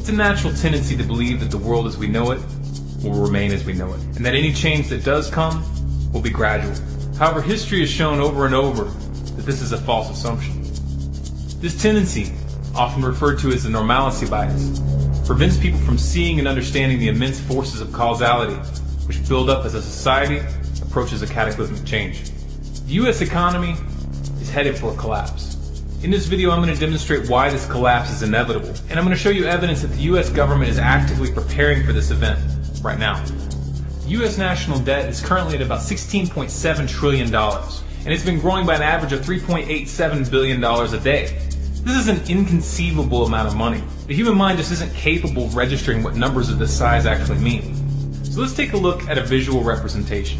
It's a natural tendency to believe that the world as we know it will remain as we know it, and that any change that does come will be gradual. However, history has shown over and over that this is a false assumption. This tendency, often referred to as the normalcy bias, prevents people from seeing and understanding the immense forces of causality which build up as a society approaches a cataclysmic change. The U.S. economy is headed for a collapse. In this video, I'm going to demonstrate why this collapse is inevitable, and I'm going to show you evidence that the U.S. government is actively preparing for this event right now. The U.S. national debt is currently at about $16.7 trillion, and it's been growing by an average of $3.87 billion a day. This is an inconceivable amount of money. The human mind just isn't capable of registering what numbers of this size actually mean. So let's take a look at a visual representation.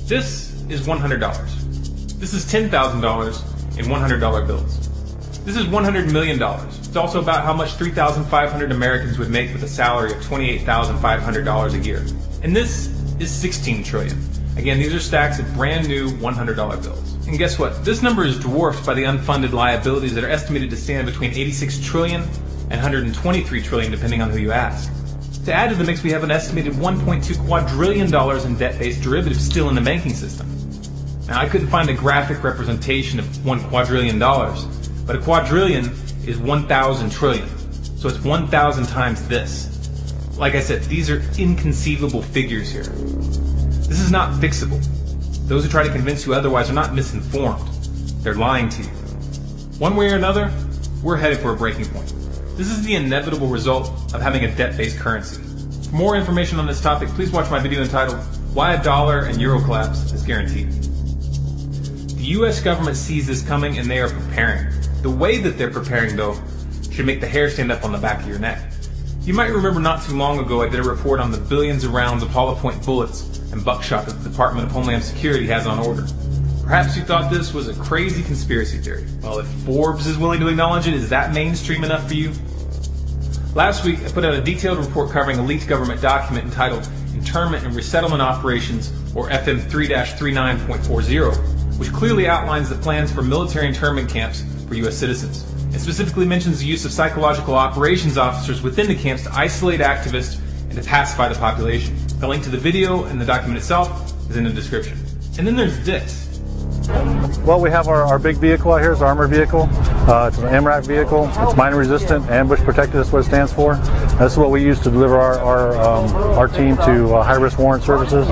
This is $100. This is $10,000 in $100 bills. This is $100 million. It's also about how much 3,500 Americans would make with a salary of $28,500 a year. And this is 16 trillion. Again, these are stacks of brand new $100 bills. And guess what? This number is dwarfed by the unfunded liabilities that are estimated to stand between 86 trillion and 123 trillion, depending on who you ask. To add to the mix, we have an estimated $1.2 quadrillion in debt-based derivatives still in the banking system. Now, I couldn't find a graphic representation of $1 quadrillion, but a quadrillion is 1,000 trillion. So it's 1,000 times this. Like I said, these are inconceivable figures here. This is not fixable. Those who try to convince you otherwise are not misinformed. They're lying to you. One way or another, we're headed for a breaking point. This is the inevitable result of having a debt-based currency. For more information on this topic, please watch my video entitled Why a Dollar and Euro Collapse is Guaranteed. The U.S. government sees this coming and they are preparing. The way that they're preparing, though, should make the hair stand up on the back of your neck. You might remember not too long ago I did a report on the billions of rounds of hollow point bullets and buckshot that the Department of Homeland Security has on order. Perhaps you thought this was a crazy conspiracy theory. Well, if Forbes is willing to acknowledge it, is that mainstream enough for you? Last week, I put out a detailed report covering a leaked government document entitled Internment and Resettlement Operations, or FM 3-39.40, which clearly outlines the plans for military internment camps for U.S. citizens. It specifically mentions the use of psychological operations officers within the camps to isolate activists and to pacify the population. The link to the video and the document itself is in the description. And then there's this. Well, we have our big vehicle out here. It's an armored vehicle. It's an Nrotc vehicle. It's mine resistant, ambush protected. That's what it stands for. This is what we use to deliver our team to high-risk warrant services.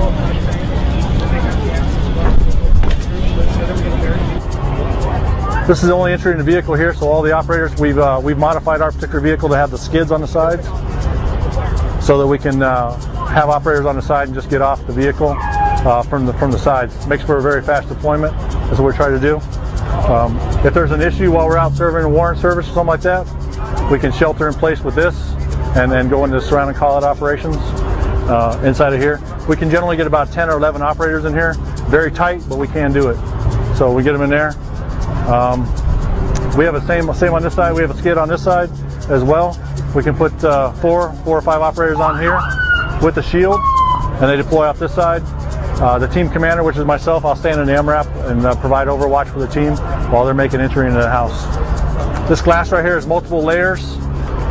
This is the only entry in the vehicle here, so all the operators, we've modified our particular vehicle to have the skids on the sides so that we can have operators on the side and just get off the vehicle from the sides. It makes for a very fast deployment. That's what we're trying to do. If there's an issue while we're out serving a warrant service or something like that, we can shelter in place with this and then go into surround and call out operations inside of here. We can generally get about 10 or 11 operators in here. Very tight, but we can do it. So we get them in there. We have a same on this side. We have a skid on this side as well. We can put four or five operators on here with the shield, and they deploy off this side. The team commander, which is myself, I'll stand in the MRAP and provide overwatch for the team while they're making entry into the house. This glass right here is multiple layers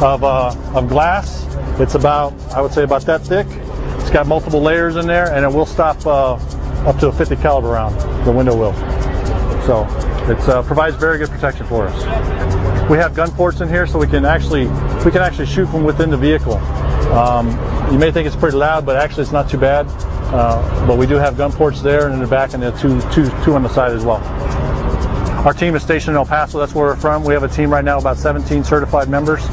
of glass. It's about, I would say, about that thick. It's got multiple layers in there, and it will stop up to a 50 caliber round. The window will. So it provides very good protection for us. We have gun ports in here, so we can actually shoot from within the vehicle. You may think it's pretty loud, but actually it's not too bad. But we do have gun ports there and in the back, and there are two on the side as well. Our team is stationed in El Paso. That's where we're from. We have a team right now, about 17 certified members,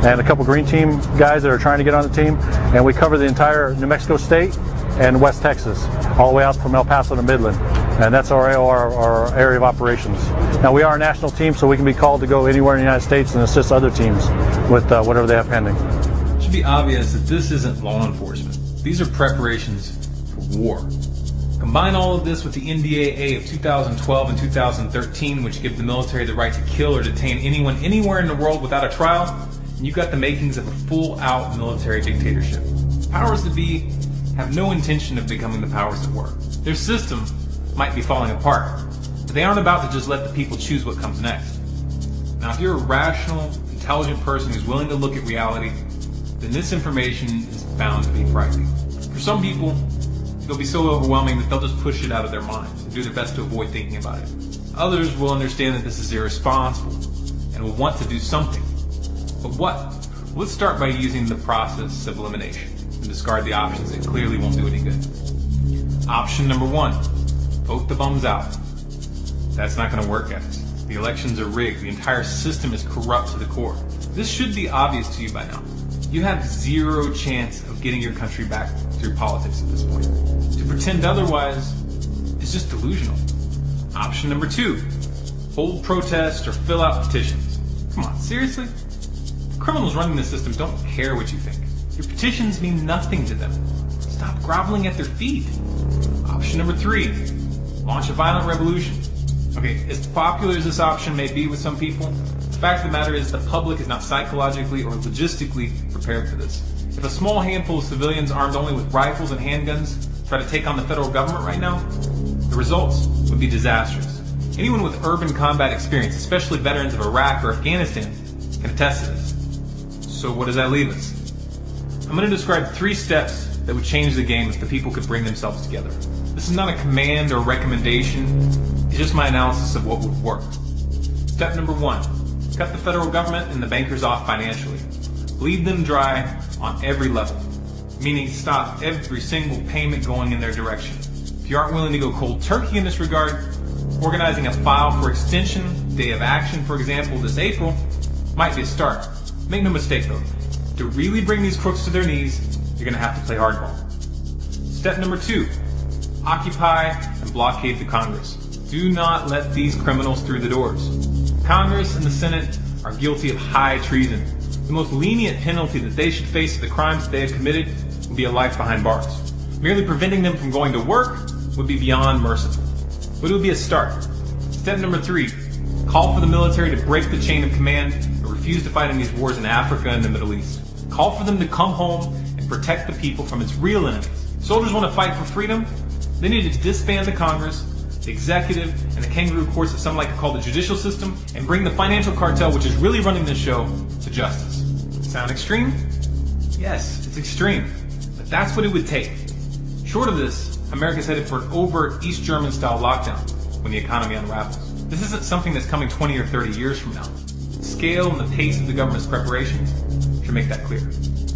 and a couple green team guys that are trying to get on the team. And we cover the entire New Mexico state and West Texas, all the way out from El Paso to Midland. And that's our area of operations. Now, we are a national team, so we can be called to go anywhere in the United States and assist other teams with whatever they have pending. It should be obvious that this isn't law enforcement. These are preparations for war. Combine all of this with the NDAA of 2012 and 2013, which give the military the right to kill or detain anyone anywhere in the world without a trial, and you've got the makings of a full-out military dictatorship. Powers that be have no intention of becoming the powers that were. Their system might be falling apart, but they aren't about to just let the people choose what comes next. Now, if you're a rational, intelligent person who's willing to look at reality, then this information is bound to be frightening. For some people, it'll be so overwhelming that they'll just push it out of their minds and do their best to avoid thinking about it. Others will understand that this is irresponsible and will want to do something. But what? Let's start by using the process of elimination and discard the options that clearly won't do any good. Option number 1, vote the bums out. That's not going to work, guys. The elections are rigged. The entire system is corrupt to the core. This should be obvious to you by now. You have zero chance of getting your country back through politics at this point. To pretend otherwise is just delusional. Option number 2, hold protests or fill out petitions. Come on, seriously? Criminals running the system don't care what you think. Your petitions mean nothing to them. Stop groveling at their feet. Option number 3, launch a violent revolution. Okay, as popular as this option may be with some people, the fact of the matter is the public is not psychologically or logistically prepared for this. If a small handful of civilians armed only with rifles and handguns try to take on the federal government right now, the results would be disastrous. Anyone with urban combat experience, especially veterans of Iraq or Afghanistan, can attest to this. So what does that leave us? I'm going to describe 3 steps that would change the game if the people could bring themselves together. This is not a command or recommendation, it's just my analysis of what would work. Step number 1, cut the federal government and the bankers off financially. Bleed them dry on every level, meaning stop every single payment going in their direction. If you aren't willing to go cold turkey in this regard, organizing a file for extension, day of action, for example, this April, might be a start. Make no mistake though, to really bring these crooks to their knees, you're going to have to play hardball. Step number 2, occupy and blockade the Congress. Do not let these criminals through the doors. Congress and the Senate are guilty of high treason. The most lenient penalty that they should face for the crimes that they have committed would be a life behind bars. Merely preventing them from going to work would be beyond merciful. But it would be a start. Step number 3, call for the military to break the chain of command and refuse to fight in these wars in Africa and the Middle East. Call for them to come home and protect the people from its real enemies. Soldiers want to fight for freedom, they need to disband the Congress, the executive, and the kangaroo courts that some like to call the judicial system, and bring the financial cartel, which is really running this show, to justice. Sound extreme? Yes, it's extreme, but that's what it would take. Short of this, America's headed for an overt East German-style lockdown when the economy unravels. This isn't something that's coming 20 or 30 years from now. The scale and the pace of the government's preparations should make that clear.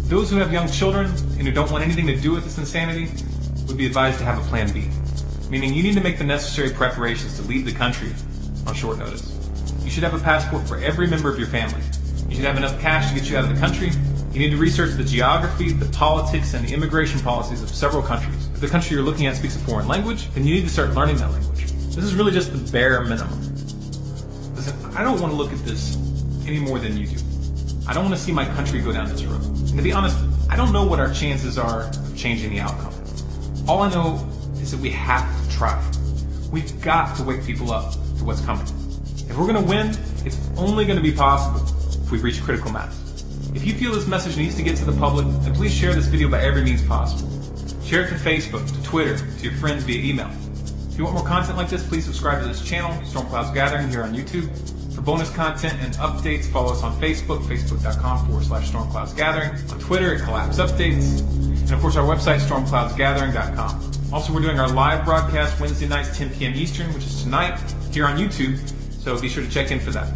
Those who have young children and who don't want anything to do with this insanity would be advised to have a plan B, meaning you need to make the necessary preparations to leave the country on short notice. You should have a passport for every member of your family. You should have enough cash to get you out of the country. You need to research the geography, the politics, and the immigration policies of several countries. If the country you're looking at speaks a foreign language, then you need to start learning that language. This is really just the bare minimum. Listen, I don't want to look at this any more than you do. I don't want to see my country go down this road. And to be honest, I don't know what our chances are of changing the outcome. All I know is that we have to try. We've got to wake people up to what's coming. If we're going to win, it's only going to be possible if we reach critical mass. If you feel this message needs to get to the public, then please share this video by every means possible. Share it to Facebook, to Twitter, to your friends via email. If you want more content like this, please subscribe to this channel, Storm Clouds Gathering, here on YouTube. For bonus content and updates, follow us on Facebook, facebook.com/StormCloudsGathering. On Twitter, at Collapse Updates. And of course, our website, stormcloudsgathering.com. Also, we're doing our live broadcast Wednesday nights, 10 p.m. Eastern, which is tonight, here on YouTube. So be sure to check in for that.